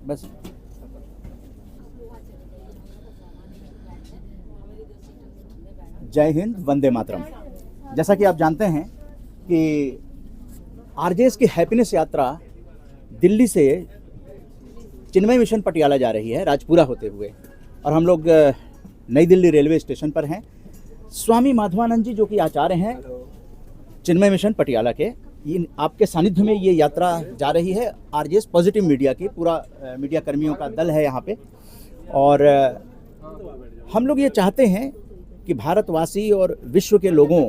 बस। जय हिंद, वंदे मातरम। जैसा कि आप जानते हैं कि आरजेएस की हैप्पीनेस यात्रा दिल्ली से चिन्मय मिशन पटियाला जा रही है, राजपुरा होते हुए, और हम लोग नई दिल्ली रेलवे स्टेशन पर हैं। स्वामी माधवानंद जी जो कि आचार्य हैं चिन्मय मिशन पटियाला के, आपके सानिध्य में ये यात्रा जा रही है। आरजेएस पॉजिटिव मीडिया की पूरा मीडिया कर्मियों का दल है यहाँ पे, और हम लोग ये चाहते हैं कि भारतवासी और विश्व के लोगों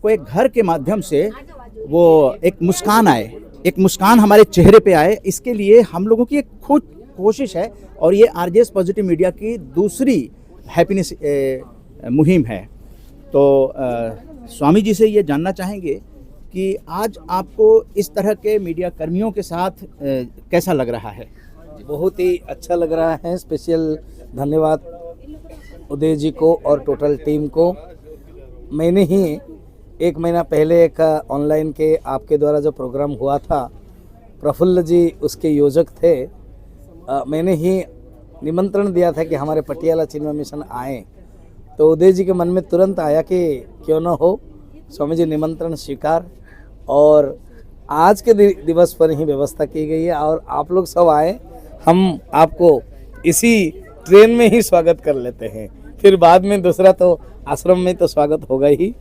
को एक घर के माध्यम से वो एक मुस्कान आए, एक मुस्कान हमारे चेहरे पे आए। इसके लिए हम लोगों की एक खुद कोशिश है, और ये आरजेएस पॉजिटिव मीडिया की दूसरी हैप्पीनेस मुहिम है। तो स्वामी जी से ये जानना चाहेंगे कि आज आपको इस तरह के मीडिया कर्मियों के साथ कैसा लग रहा है? बहुत ही अच्छा लग रहा है। स्पेशल धन्यवाद उदय जी को और टोटल टीम को। मैंने ही 1 महीना पहले एक ऑनलाइन के आपके द्वारा जो प्रोग्राम हुआ था, प्रफुल्ल जी उसके योजक थे, मैंने ही निमंत्रण दिया था कि हमारे पटियाला चिन्मय मिशन आए। तो उदय जी के मन में तुरंत आया कि क्यों न हो, स्वामी जी निमंत्रण स्वीकार, और आज के दिवस पर ही व्यवस्था की गई है और आप लोग सब आए। हम आपको इसी ट्रेन में ही स्वागत कर लेते हैं, फिर बाद में दूसरा तो आश्रम में तो स्वागत होगा ही।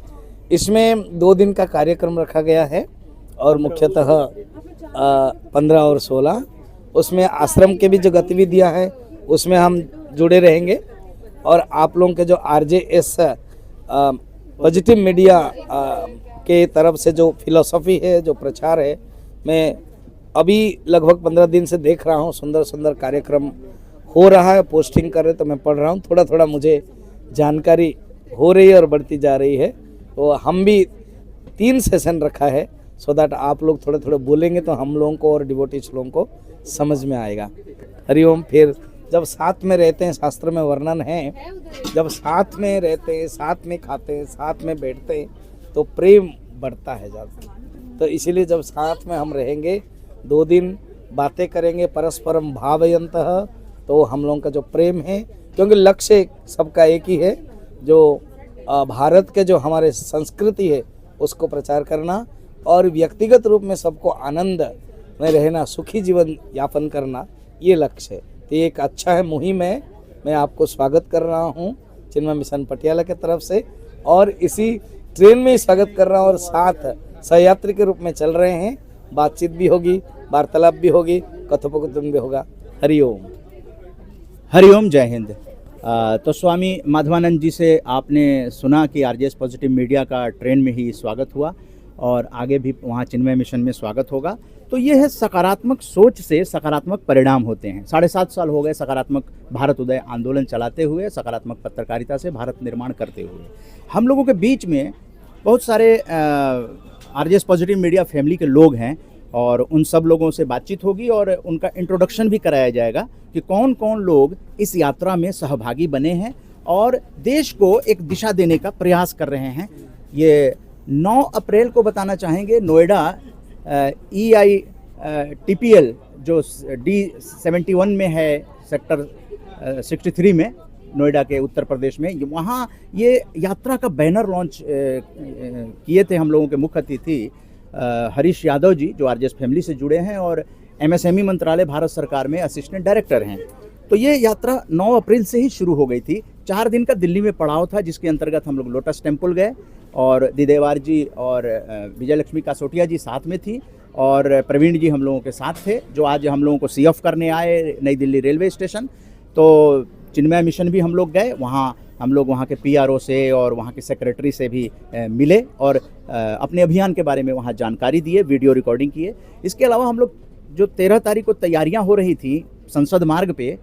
इसमें 2 दिन का कार्यक्रम रखा गया है, और मुख्यतः 15 और 16 उसमें आश्रम के भी जो गतिविधियां हैं उसमें हम जुड़े रहेंगे, और आप लोगों के जो आरजेएस पॉजिटिव मीडिया के तरफ से जो फिलॉसफी है, जो प्रचार है, मैं अभी लगभग 15 दिन से देख रहा हूँ। सुंदर सुंदर कार्यक्रम हो रहा है, पोस्टिंग कर रहे तो मैं पढ़ रहा हूँ, थोड़ा थोड़ा मुझे जानकारी हो रही है और बढ़ती जा रही है। तो हम भी 3 सेशन रखा है, सो दैट आप लोग थोड़े थोड़े बोलेंगे तो हम लोगों को और डिवोटीज लोगों को समझ में आएगा। हरिओम। फिर जब साथ में रहते हैं, शास्त्र में वर्णन है, जब साथ में रहते हैं, साथ में खाते हैं, साथ में बैठते हैं, तो प्रेम बढ़ता है ज़्यादा। तो इसीलिए जब साथ में हम रहेंगे, 2 दिन बातें करेंगे, परस्परम भावयन्तः, तो हम लोगों का जो प्रेम है, क्योंकि लक्ष्य सबका एक ही है, जो भारत के जो हमारे संस्कृति है उसको प्रचार करना, और व्यक्तिगत रूप में सबको आनंद में रहना, सुखी जीवन यापन करना, ये लक्ष्य है। तो ये एक अच्छा है, मुहिम है। मैं आपको स्वागत कर रहा हूँ चिन्मय मिशन पटियाला के तरफ से, और इसी ट्रेन में ही स्वागत कर रहा हूँ, और साथ सहयात्री के रूप में चल रहे हैं। बातचीत भी होगी, वार्तालाप भी होगी, कथोपकथन भी होगा। हरिओम। हरिओम, जय हिंद। तो स्वामी माधवानंद जी से आपने सुना कि आरजेएस पॉजिटिव मीडिया का ट्रेन में ही स्वागत हुआ, और आगे भी वहाँ चिन्मय मिशन में स्वागत होगा। तो ये है, सकारात्मक सोच से सकारात्मक परिणाम होते हैं। 7.5 साल हो गए सकारात्मक भारत उदय आंदोलन चलाते हुए, सकारात्मक पत्रकारिता से भारत निर्माण करते हुए। हम लोगों के बीच में बहुत सारे आरजेएस पॉजिटिव मीडिया फैमिली के लोग हैं, और उन सब लोगों से बातचीत होगी, और उनका इंट्रोडक्शन भी कराया जाएगा कि कौन कौन लोग इस यात्रा में सहभागी बने हैं और देश को एक दिशा देने का प्रयास कर रहे हैं। ये 9 अप्रैल को बताना चाहेंगे, नोएडा EITPL जो D71 में है, सेक्टर 63 में, नोएडा के उत्तर प्रदेश में, वहाँ ये यात्रा का बैनर लॉन्च किए थे हम लोगों के मुख्य अतिथि हरीश यादव जी, जो आरजेएस फैमिली से जुड़े हैं और MSME मंत्रालय भारत सरकार में असिस्टेंट डायरेक्टर हैं। तो ये यात्रा 9 अप्रैल से ही शुरू हो गई थी। 4 दिन का दिल्ली में पड़ाव था, जिसके अंतर्गत हम लोग लोटस टेम्पल गए, और दिदेवार जी और विजय लक्ष्मी कासोटिया जी साथ में थी, और प्रवीण जी हम लोगों के साथ थे, जो आज हम लोगों को सी ऑफ करने आए नई दिल्ली रेलवे स्टेशन। तो चिन्मय मिशन भी हम लोग गए, वहाँ हम लोग वहाँ के PRO से और वहाँ के सेक्रेटरी से भी मिले, और अपने अभियान के बारे में वहाँ जानकारी दिए, वीडियो रिकॉर्डिंग किए। इसके अलावा हम लोग जो 13 तारीख को तैयारियाँ हो रही थी संसद मार्ग पे,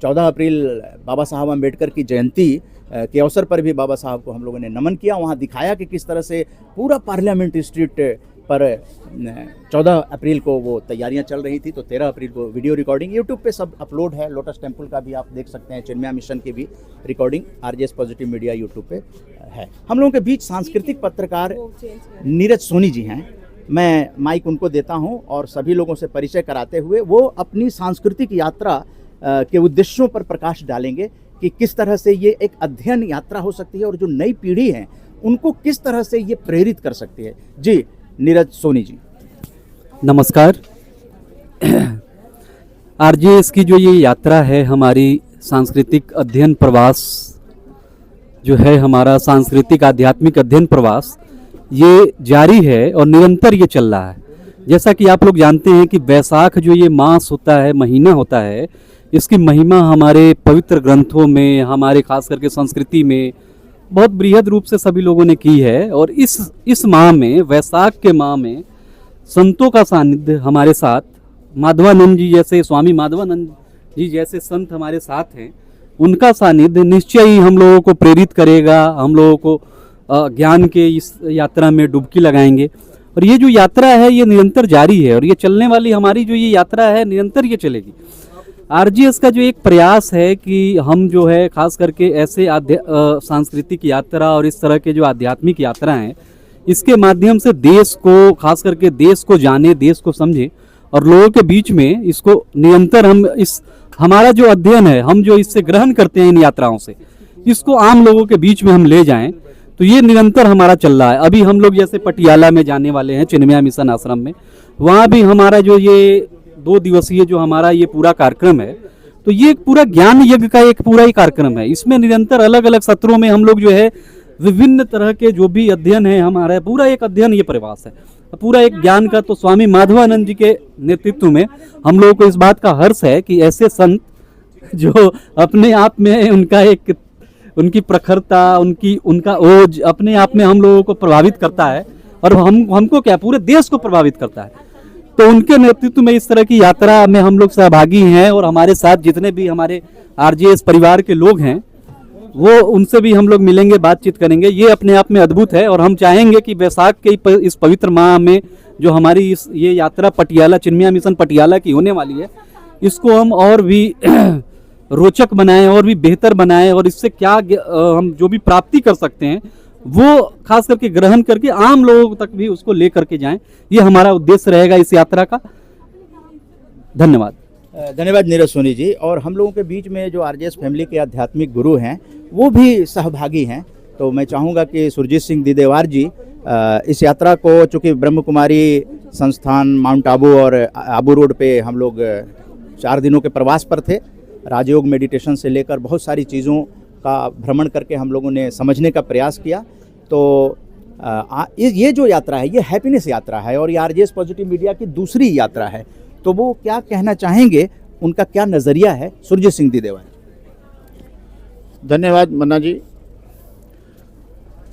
14 अप्रैल बाबा साहब अम्बेडकर की जयंती के अवसर पर भी बाबा साहब को हम लोगों ने नमन किया। वहाँ दिखाया कि किस तरह से पूरा पार्लियामेंट स्ट्रीट पर 14 अप्रैल को वो तैयारियां चल रही थी। तो 13 अप्रैल को वीडियो रिकॉर्डिंग यूट्यूब पे सब अपलोड है। लोटस टेम्पल का भी आप देख सकते हैं, चिन्मय मिशन की भी recording RJS positive media YouTube पे है। हम लोगों के बीच सांस्कृतिक पत्रकार नीरज सोनी जी हैं, मैं माइक उनको देता हूं और सभी लोगों से परिचय कराते हुए वो अपनी सांस्कृतिक यात्रा के उद्देश्यों पर प्रकाश डालेंगे कि किस तरह से ये एक अध्ययन यात्रा हो सकती है और जो नई पीढ़ी है उनको किस तरह से ये प्रेरित कर सकती है। जी नीरज सोनी जी। नमस्कार। आरजेएस की जो ये यात्रा है, हमारी सांस्कृतिक अध्ययन प्रवास जो है, हमारा सांस्कृतिक आध्यात्मिक अध्ययन प्रवास, ये जारी है और निरंतर ये चल रहा है। जैसा कि आप लोग जानते हैं कि वैशाख जो ये मास होता है, महीना होता है, इसकी महिमा हमारे पवित्र ग्रंथों में, हमारे खास करके संस्कृति में बहुत बृहद रूप से सभी लोगों ने की है। और इस माह में, वैशाख के माह में, संतों का सानिध्य हमारे साथ, माधवानंद जी जैसे, स्वामी माधवानंद जी जैसे संत हमारे साथ हैं, उनका सानिध्य निश्चय ही हम लोगों को प्रेरित करेगा, हम लोगों को ज्ञान के इस यात्रा में डुबकी लगाएंगे। और ये जो यात्रा है ये निरंतर जारी है और ये चलने वाली हमारी जो ये यात्रा है निरंतर ये चलेगी। आरजीएस का जो एक प्रयास है कि हम जो है खास करके ऐसे सांस्कृतिक यात्रा और इस तरह के जो आध्यात्मिक यात्रा हैं, इसके माध्यम से देश को, खास करके देश को जाने, देश को समझे और लोगों के बीच में इसको निरंतर हम हमारा जो अध्ययन है, हम जो इससे ग्रहण करते हैं इन यात्राओं से, इसको आम लोगों के बीच में हम ले जाएं। तो ये निरंतर हमारा चल रहा है। अभी हम लोग जैसे पटियाला में जाने वाले हैं, चिन्मया मिशन आश्रम में, वहाँ भी हमारा जो ये 2 दिवसीय जो हमारा ये पूरा कार्यक्रम है, तो ये पूरा ज्ञान यज्ञ का एक पूरा ही कार्यक्रम है। इसमें निरंतर अलग अलग सत्रों में हम लोग जो है विभिन्न तरह के जो भी अध्ययन है हमारा, पूरा एक अध्ययन ये प्रवास है, पूरा एक ज्ञान का। तो स्वामी माधवानंद जी के नेतृत्व में हम लोगों को इस बात का हर्ष है कि ऐसे संत जो अपने आप में उनकी प्रखरता, उनका ओज अपने आप में हम लोगों को प्रभावित करता है और हमको क्या, पूरे देश को प्रभावित करता है। तो उनके नेतृत्व में इस तरह की यात्रा में हम लोग सहभागी हैं और हमारे साथ जितने भी हमारे आरजेएस परिवार के लोग हैं वो, उनसे भी हम लोग मिलेंगे, बातचीत करेंगे। ये अपने आप में अद्भुत है और हम चाहेंगे कि वैशाख के इस पवित्र माह में जो हमारी ये यात्रा पटियाला, चिन्मया मिशन पटियाला की होने वाली है, इसको हम और भी रोचक बनाएं और भी बेहतर बनाएं और इससे क्या हम जो भी प्राप्ति कर सकते हैं वो खास करके ग्रहण करके आम लोगों तक भी उसको ले करके जाएं। ये हमारा उद्देश्य रहेगा इस यात्रा का। धन्यवाद। धन्यवाद नीरज सोनी जी। और हम लोगों के बीच में जो आरजेएस फैमिली के आध्यात्मिक गुरु हैं वो भी सहभागी हैं। तो मैं चाहूँगा कि सुरजीत सिंह दिदेवार जी इस यात्रा को, चूँकि ब्रह्म कुमारी संस्थान माउंट आबू और आबू रोड पे हम लोग 4 दिनों के प्रवास पर थे, राजयोग मेडिटेशन से लेकर बहुत सारी चीज़ों का भ्रमण करके हम लोगों ने समझने का प्रयास किया। तो ये जो यात्रा है ये हैप्पीनेस यात्रा है और ये आरजेएस पॉजिटिव मीडिया की दूसरी यात्रा है। तो वो क्या कहना चाहेंगे, उनका क्या नज़रिया है, सुरजीत सिंह दिदेवार। धन्यवाद मन्ना जी।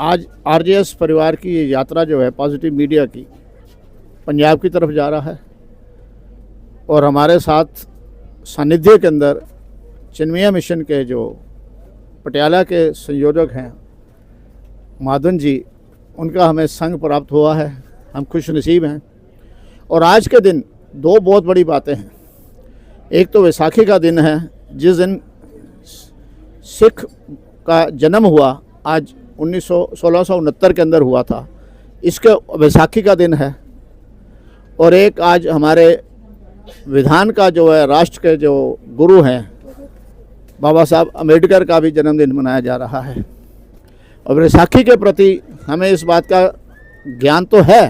आज आरजेएस परिवार की ये यात्रा जो है पॉजिटिव मीडिया की, पंजाब की तरफ जा रहा है और हमारे साथ सानिध्य के अंदर चिन्मया मिशन के जो पटियाला के संयोजक हैं माधवन जी, उनका हमें संग प्राप्त हुआ है। हम खुश नसीब हैं। और आज के दिन 2 बहुत बड़ी बातें हैं। एक तो वैसाखी का दिन है, जिस दिन सिख का जन्म हुआ, आज 1669 के अंदर हुआ था, इसके वैसाखी का दिन है। और एक आज हमारे विधान का जो है, राष्ट्र के जो गुरु हैं बाबा साहब अम्बेडकर का भी जन्मदिन मनाया जा रहा है। और वैसाखी के प्रति हमें इस बात का ज्ञान तो है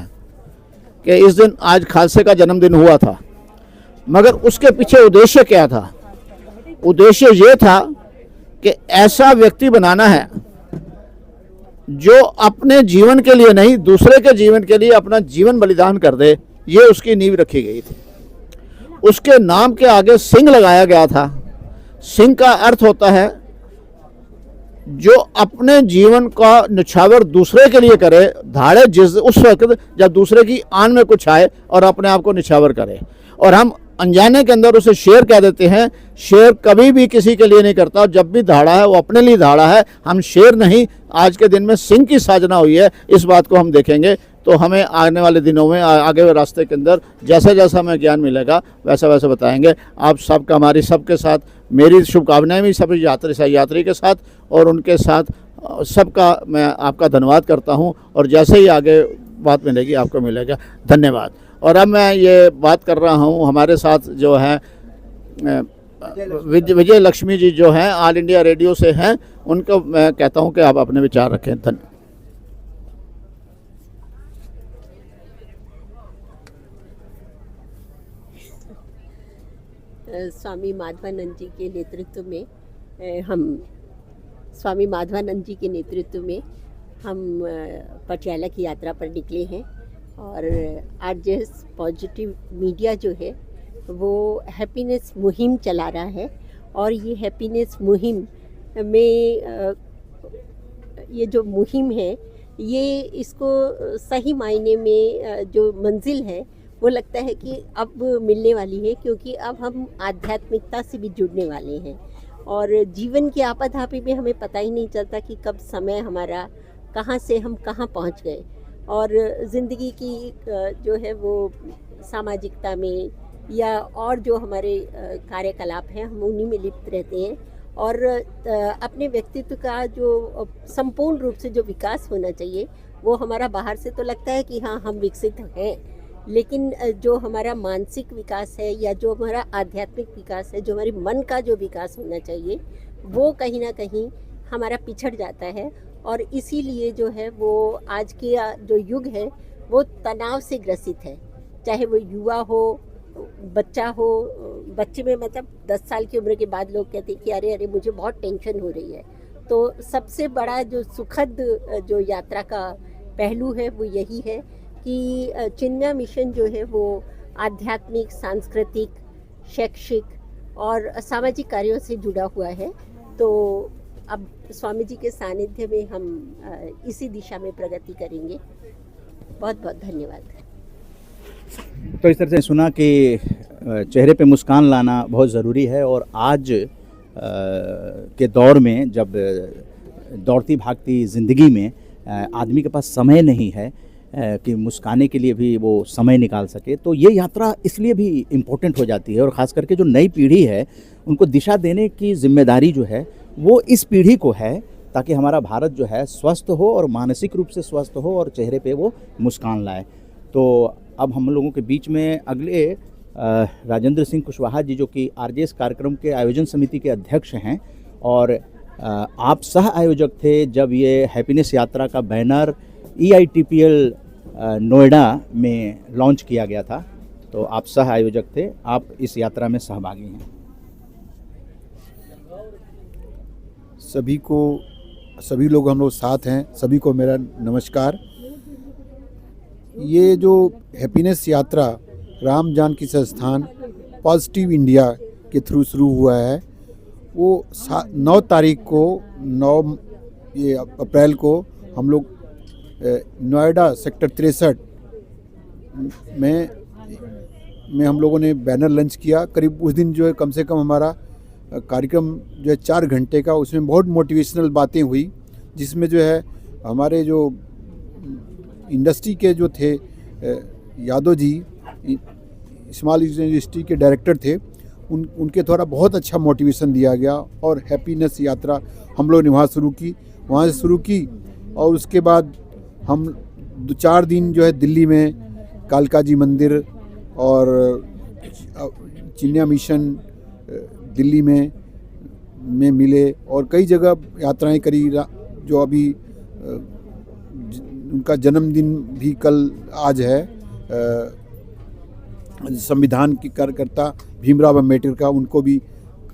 कि इस दिन आज खालसे का जन्मदिन हुआ था, मगर उसके पीछे उद्देश्य क्या था? उद्देश्य ये था कि ऐसा व्यक्ति बनाना है जो अपने जीवन के लिए नहीं, दूसरे के जीवन के लिए अपना जीवन बलिदान कर दे। ये उसकी नींव रखी गई थी। उसके नाम के आगे सिंह लगाया गया था। सिंह का अर्थ होता है जो अपने जीवन का निछावर दूसरे के लिए करे, धाड़े जिस उस वक्त जब दूसरे की आन में कुछ आए और अपने आप को निछावर करे। और हम अनजाने के अंदर उसे शेर कह देते हैं। शेर कभी भी किसी के लिए नहीं करता, जब भी धाड़ा है वो अपने लिए धाड़ा है। हम शेर नहीं, आज के दिन में सिंह की साजना हुई है, इस बात को हम देखेंगे। तो हमें आने वाले दिनों में आगे हुए रास्ते के अंदर जैसा जैसा हमें ज्ञान मिलेगा वैसा वैसा बताएंगे। आप सबका, हमारी सबके साथ मेरी शुभकामनाएं भी सभी यात्री के साथ और उनके साथ सबका मैं आपका धन्यवाद करता हूं। और जैसे ही आगे बात मिलेगी आपको मिलेगा। धन्यवाद। और अब मैं ये बात कर रहा हूँ, हमारे साथ जो है विजय लक्ष्मी जी जो हैं ऑल इंडिया रेडियो से हैं, उनको मैं कहता हूँ कि आप अपने विचार रखें। धन्यवाद। स्वामी माधवानंद जी के नेतृत्व में हम स्वामी माधवानंद जी के नेतृत्व में हम पटियाला की यात्रा पर निकले हैं और आरजेएस पॉजिटिव मीडिया जो है वो हैप्पीनेस मुहिम चला रहा है और ये हैप्पीनेस मुहिम में ये जो मुहिम है ये इसको सही मायने में जो मंजिल है वो लगता है कि अब मिलने वाली है, क्योंकि अब हम आध्यात्मिकता से भी जुड़ने वाले हैं और जीवन की आपाधापी में हमें पता ही नहीं चलता कि कब समय हमारा कहाँ से हम कहाँ पहुँच गए। और ज़िंदगी की जो है वो सामाजिकता में या और जो हमारे कार्यकलाप हैं हम उन्हीं में लिप्त रहते हैं और अपने व्यक्तित्व का जो संपूर्ण रूप से जो विकास होना चाहिए वो हमारा बाहर से तो लगता है कि हाँ हम विकसित हैं, लेकिन जो हमारा मानसिक विकास है या जो हमारा आध्यात्मिक विकास है, जो हमारे मन का जो विकास होना चाहिए वो कहीं ना कहीं हमारा पिछड़ जाता है। और इसीलिए जो है वो आज के जो युग है वो तनाव से ग्रसित है, चाहे वो युवा हो, बच्चा हो। बच्चे में मतलब 10 साल की उम्र के बाद लोग कहते हैं कि अरे मुझे बहुत टेंशन हो रही है। तो सबसे बड़ा जो सुखद जो यात्रा का पहलू है वो यही है कि चिन्मया मिशन जो है वो आध्यात्मिक, सांस्कृतिक, शैक्षिक और सामाजिक कार्यों से जुड़ा हुआ है। तो अब स्वामी जी के सानिध्य में हम इसी दिशा में प्रगति करेंगे। बहुत बहुत धन्यवाद। तो इस तरह से सुना कि चेहरे पे मुस्कान लाना बहुत ज़रूरी है और आज के दौर में जब दौड़ती भागती ज़िंदगी में आदमी के पास समय नहीं है कि मुस्काने के लिए भी वो समय निकाल सके, तो ये यात्रा इसलिए भी इम्पोर्टेंट हो जाती है। और ख़ास करके जो नई पीढ़ी है उनको दिशा देने की जिम्मेदारी जो है वो इस पीढ़ी को है, ताकि हमारा भारत जो है स्वस्थ हो और मानसिक रूप से स्वस्थ हो और चेहरे पे वो मुस्कान लाए। तो अब हम लोगों के बीच में अगले राजेंद्र सिंह कुशवाहा जी, जो कि आरजेएस कार्यक्रम के आयोजन समिति के अध्यक्ष हैं और आप सह आयोजक थे जब ये हैप्पीनेस यात्रा का बैनर EITPL नोएडा में लॉन्च किया गया था, तो आप सह आयोजक थे, आप इस यात्रा में सहभागी हैं। सभी लोग हम लोग साथ हैं, सभी को मेरा नमस्कार। ये जो हैप्पीनेस यात्रा राम जानकी संस्थान पॉजिटिव इंडिया के थ्रू शुरू हुआ है, वो 9 तारीख को 9 अप्रैल को हम लोग नोएडा सेक्टर 63 में हम लोगों ने बैनर लॉन्च किया। करीब उस दिन जो है कम से कम हमारा कार्यक्रम जो है 4 घंटे का, उसमें बहुत मोटिवेशनल बातें हुई, जिसमें जो है हमारे जो इंडस्ट्री के जो थे यादव जी, स्मॉल यूनिवर्सिटी के डायरेक्टर थे, उनके द्वारा बहुत अच्छा मोटिवेशन दिया गया और हैप्पीनेस यात्रा हम लोग ने वहाँ से शुरू की और उसके बाद हम 2-4 दिन जो है दिल्ली में कालका जी मंदिर और चिन्मया मिशन दिल्ली में मिले और कई जगह यात्राएं करी। जो अभी उनका जन्मदिन भी आज है, संविधान के कार्यकर्ता भीमराव अम्बेडकर का, उनको भी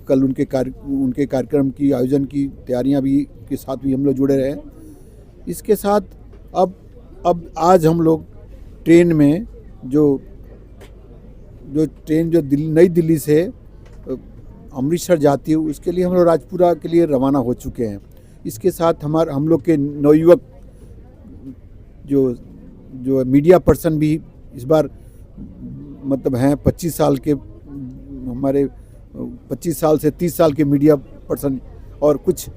कल उनके कार्यक्रम की आयोजन की तैयारियां भी के साथ भी हम लोग जुड़े रहे। इसके साथ अब आज हम लोग ट्रेन में जो ट्रेन जो नई दिल्ली से अमृतसर जाती है, उसके लिए हम लोग राजपुरा के लिए रवाना हो चुके हैं। इसके साथ हम लोग के नवयुवक जो मीडिया पर्सन भी इस बार मतलब हैं 25 साल के, हमारे 25 साल से 30 साल के मीडिया पर्सन और कुछ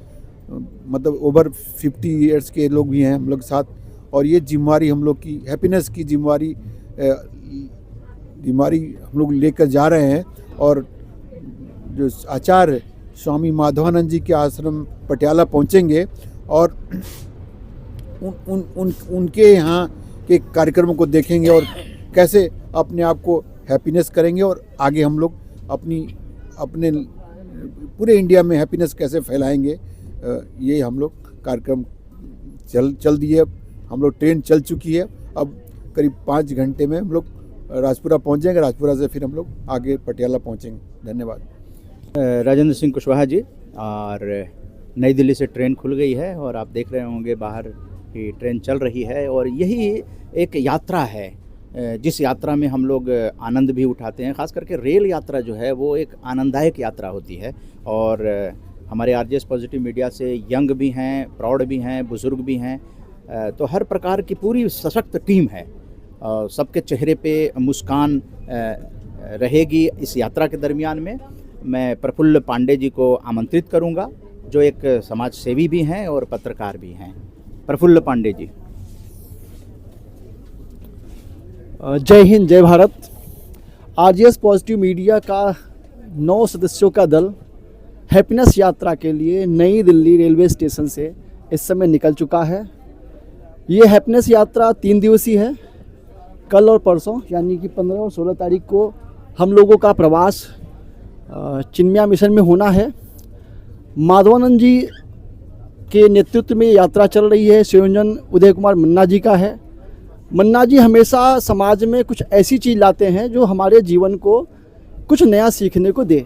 मतलब ओवर 50 ईयर्स के लोग भी हैं हम लोग साथ। और ये जिम्मेवारी हम लोग की हैप्पीनेस की जिम्मेवारी हम लोग लेकर जा रहे हैं। और जो आचार्य स्वामी माधवानंद जी के आश्रम पटियाला पहुंचेंगे और उनके यहाँ के कार्यक्रमों को देखेंगे और कैसे अपने आप को हैप्पीनेस करेंगे और आगे हम लोग अपने पूरे इंडिया में हैप्पीनेस कैसे फैलाएंगे, ये हम लोग कार्यक्रम चल दिए। हम लोग ट्रेन चल चुकी है, अब करीब 5 घंटे में हम लोग राजपुरा पहुंच जाएंगे। राजपुरा से फिर हम लोग आगे पटियाला पहुंचेंगे। धन्यवाद। राजेंद्र सिंह कुशवाहा जी, और नई दिल्ली से ट्रेन खुल गई है और आप देख रहे होंगे बाहर की ट्रेन चल रही है, और यही एक यात्रा है जिस यात्रा में हम लोग आनंद भी उठाते हैं। ख़ास करके रेल यात्रा जो है वो एक आनंददायक यात्रा होती है, और हमारे आरजेएस पॉजिटिव मीडिया से यंग भी हैं, प्रौढ़ भी हैं, बुज़ुर्ग भी हैं, तो हर प्रकार की पूरी सशक्त टीम है। सबके चेहरे पे मुस्कान रहेगी इस यात्रा के दरमियान में। मैं प्रफुल्ल पांडे जी को आमंत्रित करूंगा, जो एक समाज सेवी भी हैं और पत्रकार भी हैं। प्रफुल्ल पांडे जी। जय हिंद, जय भारत। आरजेएस पॉजिटिव मीडिया का 9 सदस्यों का दल हैप्पीनेस यात्रा के लिए नई दिल्ली रेलवे स्टेशन से इस समय निकल चुका है। ये हैप्पीनेस यात्रा 3 दिवसीय है। कल और परसों यानी कि 15 और 16 तारीख को हम लोगों का प्रवास चिन्मया मिशन में होना है। माधवानंद जी के नेतृत्व में यात्रा चल रही है। संयोजन उदय कुमार मन्ना जी का है। मन्ना जी हमेशा समाज में कुछ ऐसी चीज़ लाते हैं जो हमारे जीवन को कुछ नया सीखने को दे।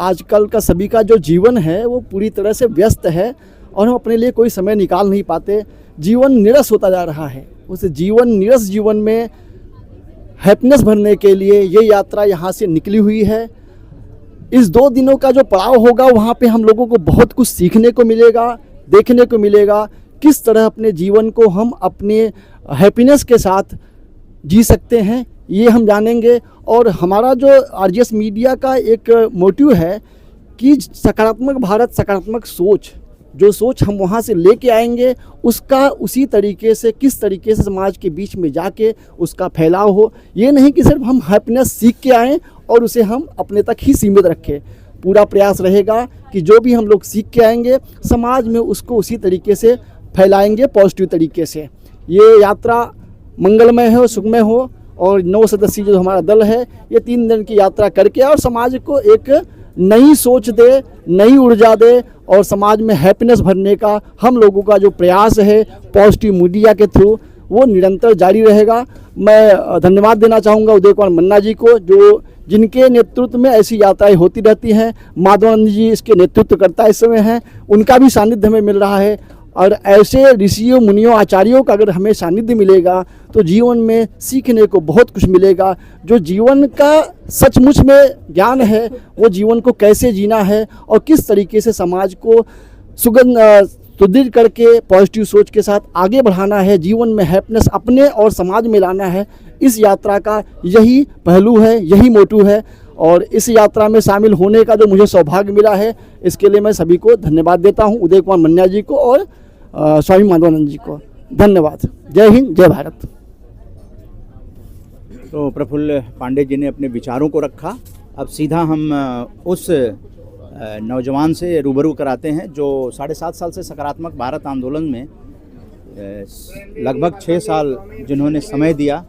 आजकल का सभी का जो जीवन है वो पूरी तरह से व्यस्त है और हम अपने लिए कोई समय निकाल नहीं पाते। जीवन नीरस होता जा रहा है। उस नीरस जीवन में हैप्पीनेस भरने के लिए ये यात्रा यहाँ से निकली हुई है। इस 2 दिनों का जो पड़ाव होगा वहाँ पे हम लोगों को बहुत कुछ सीखने को मिलेगा, देखने को मिलेगा किस तरह अपने जीवन को हम अपने हैप्पीनेस के साथ जी सकते हैं, ये हम जानेंगे। और हमारा जो आरजेएस मीडिया का एक मोटिव है कि सकारात्मक भारत, सकारात्मक सोच, जो सोच हम वहाँ से लेके आएंगे उसका उसी तरीके से किस तरीके से समाज के बीच में जाके उसका फैलाव हो। ये नहीं कि सिर्फ हम हैप्पीनेस सीख के आएँ और उसे हम अपने तक ही सीमित रखें। पूरा प्रयास रहेगा कि जो भी हम लोग सीख के आएंगे समाज में उसको उसी तरीके से फैलाएंगे, पॉजिटिव तरीके से। ये यात्रा मंगलमय हो, सुखमय हो, और 9 सदस्यीय जो हमारा दल है ये 3 दिन की यात्रा करके और समाज को एक नई सोच दे, नई ऊर्जा दे, और समाज में हैप्पीनेस भरने का हम लोगों का जो प्रयास है पॉजिटिव मीडिया के थ्रू वो निरंतर जारी रहेगा। मैं धन्यवाद देना चाहूँगा उदय कुमार मन्ना जी को, जो जिनके नेतृत्व में ऐसी यात्राएं होती रहती हैं। माधवानंद जी इसके नेतृत्वकर्ता इस समय हैं, उनका भी सानिध्य हमें मिल रहा है। और ऐसे ऋषियों, मुनियों, आचार्यों का अगर हमें सानिध्य मिलेगा तो जीवन में सीखने को बहुत कुछ मिलेगा। जो जीवन का सचमुच में ज्ञान है वो जीवन को कैसे जीना है और किस तरीके से समाज को सुदृढ़ करके पॉजिटिव सोच के साथ आगे बढ़ाना है, जीवन में हैप्पीनेस अपने और समाज में लाना है, इस यात्रा का यही पहलू है, यही मोटिव है। और इस यात्रा में शामिल होने का जो मुझे सौभाग्य मिला है इसके लिए मैं सभी को धन्यवाद देता हूं, उदय कुमार मन्ना जी को और स्वामी माधवानंद जी को। धन्यवाद। जय हिंद, जय भारत। तो प्रफुल्ल पांडे जी ने अपने विचारों को रखा। अब सीधा हम उस नौजवान से रूबरू कराते हैं जो 7.5 साल से सकारात्मक भारत आंदोलन में लगभग 6 साल जिन्होंने समय दिया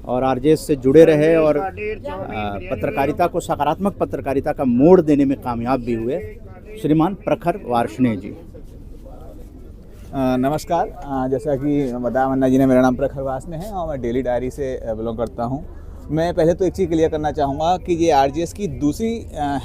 और आरजेएस से जुड़े रहे और पत्रकारिता को, सकारात्मक पत्रकारिता का मोड़ देने में कामयाब भी हुए, श्रीमान प्रखर वार्ष्णेय जी। नमस्कार। जैसा कि बताया मन्ना जी ने, मेरा नाम प्रखर वार्ष्णेय है और मैं डेली डायरी से बिलोंग करता हूं। मैं पहले तो एक चीज़ क्लियर करना चाहूँगा कि ये आरजेएस की दूसरी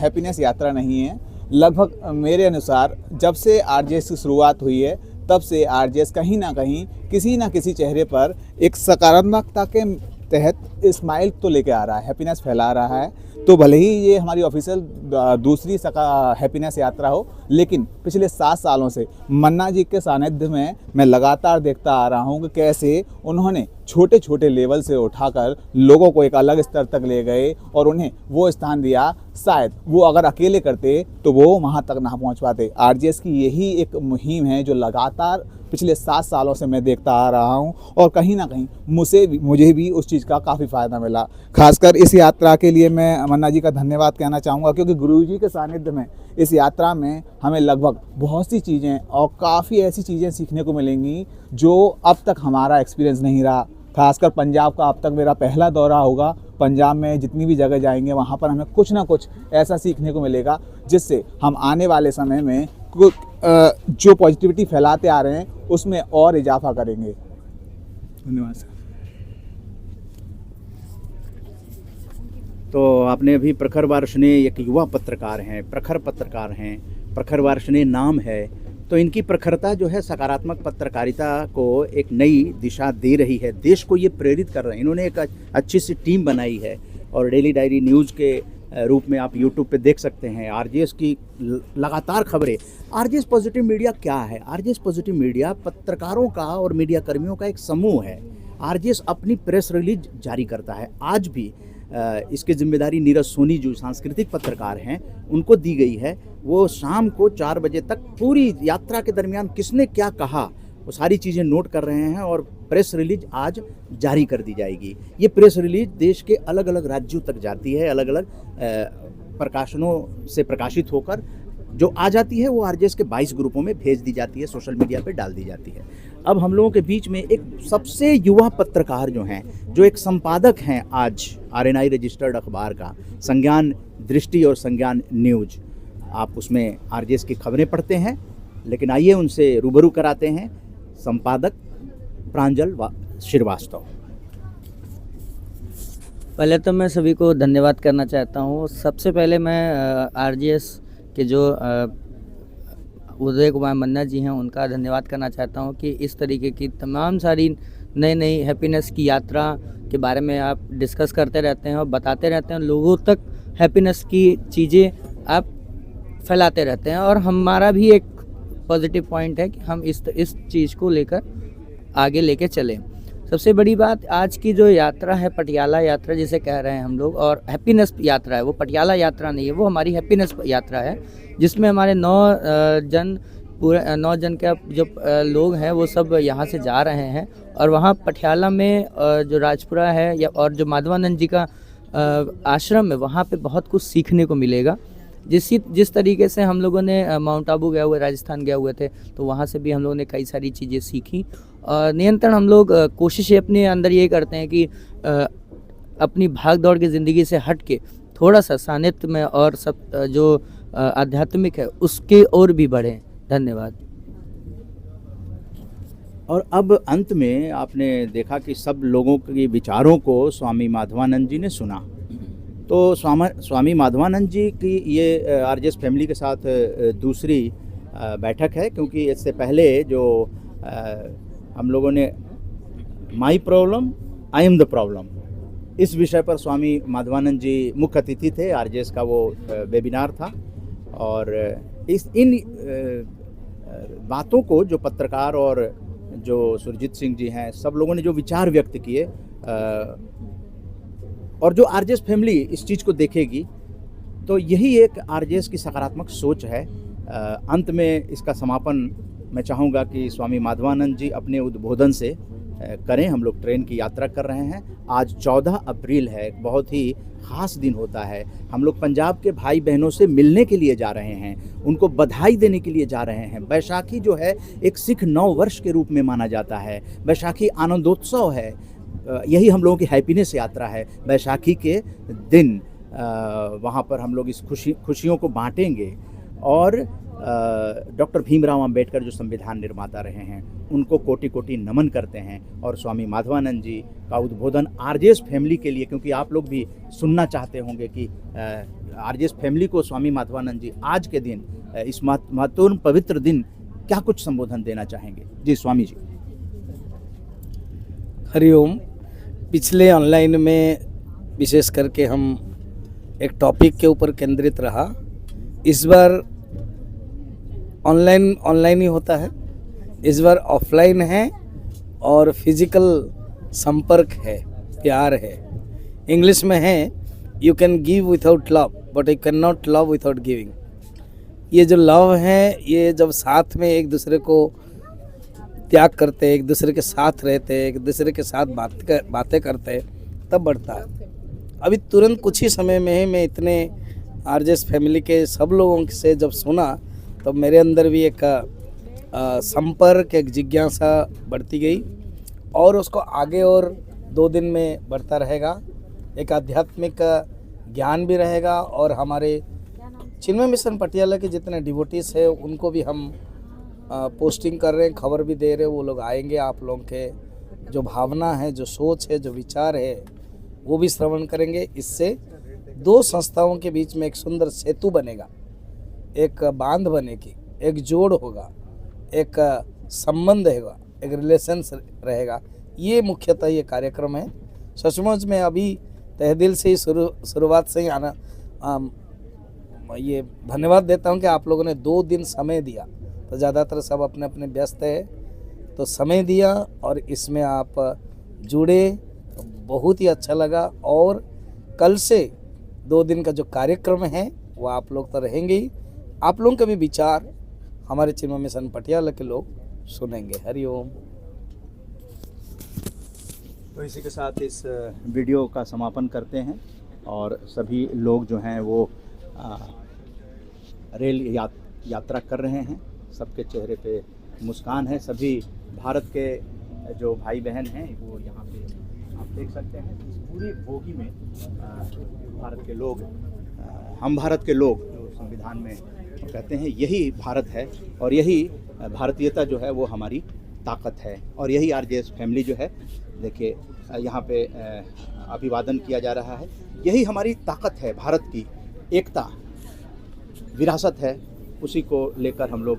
हैप्पीनेस यात्रा नहीं है। लगभग मेरे अनुसार जब से आरजेएस की शुरुआत हुई है तब से आरजेएस कहीं ना कहीं किसी ना किसी चेहरे पर एक सकारात्मकता के तहत स्माइल तो लेके आ रहा है, हैप्पीनेस फैला रहा है। तो भले ही ये हमारी ऑफिशियल दूसरी हैप्पीनेस यात्रा हो, लेकिन पिछले 7 सालों से मन्ना जी के सानिध्य में मैं लगातार देखता आ रहा हूँ कि कैसे उन्होंने छोटे छोटे लेवल से उठाकर लोगों को एक अलग स्तर तक ले गए और उन्हें वो स्थान दिया, शायद वो अगर अकेले करते तो वो वहाँ तक ना पहुँच पाते। आरजेएस की यही एक मुहिम है जो लगातार पिछले 7 सालों से मैं देखता आ रहा हूँ और कहीं ना कहीं मुझे भी उस चीज़ का काफ़ी फ़ायदा मिला। खासकर इस यात्रा के लिए मैं मन्ना जी का धन्यवाद कहना चाहूँगा, क्योंकि गुरुजी के सानिध्य में इस यात्रा में हमें लगभग बहुत सी चीज़ें और काफ़ी ऐसी चीज़ें सीखने को मिलेंगी जो अब तक हमारा एक्सपीरियंस नहीं रहा। खासकर पंजाब का अब तक मेरा पहला दौरा होगा। पंजाब में जितनी भी जगह जाएंगे वहाँ पर हमें कुछ ना कुछ ऐसा सीखने को मिलेगा जिससे हम आने वाले समय में जो पॉजिटिविटी फैलाते आ रहे हैं उसमें और इजाफा करेंगे। धन्यवाद सर। तो आपने अभी प्रखर वार्ष्णेय एक युवा पत्रकार हैं, प्रखर पत्रकार हैं, प्रखर वार्ष्णेय नाम है, तो इनकी प्रखरता जो है सकारात्मक पत्रकारिता को एक नई दिशा दे रही है, देश को ये प्रेरित कर रहे हैं। इन्होंने एक अच्छी सी टीम बनाई है और डेली डायरी न्यूज़ के रूप में आप यूट्यूब पे देख सकते हैं आरजेएस की लगातार खबरें। आरजेएस पॉजिटिव मीडिया क्या है? आरजेएस पॉजिटिव मीडिया पत्रकारों का और मीडिया कर्मियों का एक समूह है। आरजेएस अपनी प्रेस रिलीज जारी करता है। आज भी इसकी जिम्मेदारी नीरज सोनी जो सांस्कृतिक पत्रकार हैं उनको दी गई है। वो शाम को 4 बजे तक पूरी यात्रा के दरमियान किसने क्या कहा वो सारी चीज़ें नोट कर रहे हैं और प्रेस रिलीज आज जारी कर दी जाएगी। ये प्रेस रिलीज देश के अलग अलग राज्यों तक जाती है, अलग अलग प्रकाशनों से प्रकाशित होकर जो आ जाती है वो आरजेएस के 22 ग्रुपों में भेज दी जाती है, सोशल मीडिया पे डाल दी जाती है। अब हम लोगों के बीच में एक सबसे युवा पत्रकार जो हैं, जो एक संपादक हैं आज आरएनआई रजिस्टर्ड अखबार का, संज्ञान दृष्टि और संज्ञान न्यूज, आप उसमें आरजेएस की खबरें पढ़ते हैं, लेकिन आइए उनसे रूबरू कराते हैं संपादक प्रांजल श्रीवास्तव। पहले तो मैं सभी को धन्यवाद करना चाहता हूँ। सबसे पहले मैं आरजेएस के जो उदय कुमार मन्ना जी हैं उनका धन्यवाद करना चाहता हूँ कि इस तरीके की तमाम सारी नई हैप्पीनेस की यात्रा के बारे में आप डिस्कस करते रहते हैं और बताते रहते हैं, लोगों तक हैप्पीनेस की चीज़ें आप फैलाते रहते हैं। और हमारा भी एक पॉजिटिव पॉइंट है कि हम इस चीज़ को लेकर आगे लेके चलें। सबसे बड़ी बात आज की जो यात्रा है, पटियाला यात्रा जिसे कह रहे हैं हम लोग, और हैप्पीनेस यात्रा है, वो पटियाला यात्रा नहीं है, वो हमारी हैप्पीनेस यात्रा है, जिसमें हमारे 9 जन के जो लोग हैं वो सब यहाँ से जा रहे हैं। और वहाँ पटियाला में जो राजपुरा है या और जो माधवानंद जी का आश्रम है, वहाँ पे बहुत कुछ सीखने को मिलेगा। जिस तरीके से हम लोगों ने माउंट आबू गए हुए, राजस्थान गए हुए थे, तो वहाँ से भी हम लोगों ने कई सारी चीज़ें सीखी। नियंत्रण हम लोग कोशिशें अपने अंदर ये करते हैं कि अपनी भाग दौड़ की ज़िंदगी से हट के थोड़ा सा सानिध्य में और सब जो आध्यात्मिक है उसके और भी बढ़ें। धन्यवाद। और अब अंत में आपने देखा कि सब लोगों के विचारों को स्वामी माधवानंद जी ने सुना। तो स्वामी माधवानंद जी की ये आरजेएस फैमिली के साथ दूसरी बैठक है, क्योंकि इससे पहले जो हम लोगों ने my problem I am the problem इस विषय पर स्वामी माधवानंद जी मुख्य अतिथि थे। आरजेएस का वो वेबिनार था और इन बातों को जो पत्रकार और जो सुरजीत सिंह जी हैं, सब लोगों ने जो विचार व्यक्त किए और जो आरजेएस फैमिली इस चीज़ को देखेगी, तो यही एक आरजेएस की सकारात्मक सोच है। अंत में इसका समापन मैं चाहूँगा कि स्वामी माधवानंद जी अपने उद्बोधन से करें। हम लोग ट्रेन की यात्रा कर रहे हैं। आज 14 अप्रैल है, बहुत ही ख़ास दिन होता है। हम लोग पंजाब के भाई बहनों से मिलने के लिए जा रहे हैं, उनको बधाई देने के लिए जा रहे हैं। बैसाखी जो है एक सिख नव वर्ष के रूप में माना जाता है। बैसाखी आनंदोत्सव है, यही हम लोगों की हैप्पीनेस यात्रा है। बैसाखी के दिन वहाँ पर हम लोग इस खुशियों को बांटेंगे और डॉक्टर भीमराव अंबेडकर जो संविधान निर्माता रहे हैं उनको कोटि कोटि नमन करते हैं। और स्वामी माधवानंद जी का उद्बोधन आरजेएस फैमिली के लिए, क्योंकि आप लोग भी सुनना चाहते होंगे कि आरजेएस फैमिली को स्वामी माधवानंद जी आज के दिन, इस महत्वपूर्ण पवित्र दिन, क्या कुछ संबोधन देना चाहेंगे? जी स्वामी जी। हरिओम। पिछले ऑनलाइन में विशेष करके हम एक टॉपिक के ऊपर केंद्रित रहा। इस बार ऑनलाइन ही होता है, इस बार ऑफलाइन है और फिजिकल संपर्क है, प्यार है। इंग्लिश में है, you can give without love but you can not love without giving. ये जो लव है, ये जब साथ में एक दूसरे को त्याग करते, एक दूसरे के साथ रहते, एक दूसरे के साथ बातें करते, तब बढ़ता है। अभी तुरंत कुछ ही समय में ही मैं इतने आरजेएस फैमिली के सब लोगों से जब सुना, तो मेरे अंदर भी एक संपर्क, एक जिज्ञासा बढ़ती गई और उसको आगे और 2 दिन में बढ़ता रहेगा। एक आध्यात्मिक ज्ञान भी रहेगा और हमारे चिन्मय मिशन पटियाला के जितने डिवोटीज हैं उनको भी हम पोस्टिंग कर रहे हैं, खबर भी दे रहे हैं। वो लोग आएंगे, आप लोगों के जो भावना है, जो सोच है, जो विचार है, वो भी श्रवण करेंगे। इससे 2 संस्थाओं के बीच में एक सुंदर सेतु बनेगा, एक बांध बनेगी, एक जोड़ होगा, एक संबंध होगा, एक रिलेशन रहेगा। ये मुख्यतः ये कार्यक्रम है। सचमुच में अभी तहदिल से ही शुरुआत से ही ये धन्यवाद देता हूँ कि आप लोगों ने 2 दिन समय दिया। तो ज़्यादातर सब अपने अपने व्यस्त है, तो समय दिया और इसमें आप जुड़े, तो बहुत ही अच्छा लगा। और कल से 2 दिन का जो कार्यक्रम है वो आप लोग तो रहेंगे ही, आप लोगों के भी विचार हमारे चिन्मय मिशन पटियाला के लोग सुनेंगे। हरिओम। तो इसी के साथ इस वीडियो का समापन करते हैं और सभी लोग जो हैं वो रेल यात्रा कर रहे हैं। सबके चेहरे पे मुस्कान है। सभी भारत के जो भाई बहन हैं वो यहाँ पे आप देख सकते हैं। इस पूरी बोगी में भारत के लोग, हम भारत के लोग जो संविधान में कहते हैं, यही भारत है और यही भारतीयता जो है वो हमारी ताकत है। और यही आरजेएस फैमिली जो है, देखिए यहाँ पे अभिवादन किया जा रहा है। यही हमारी ताकत है, भारत की एकता, विरासत है। उसी को लेकर हम लोग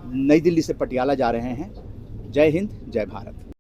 नई दिल्ली से पटियाला जा रहे हैं। जय हिंद, जय भारत।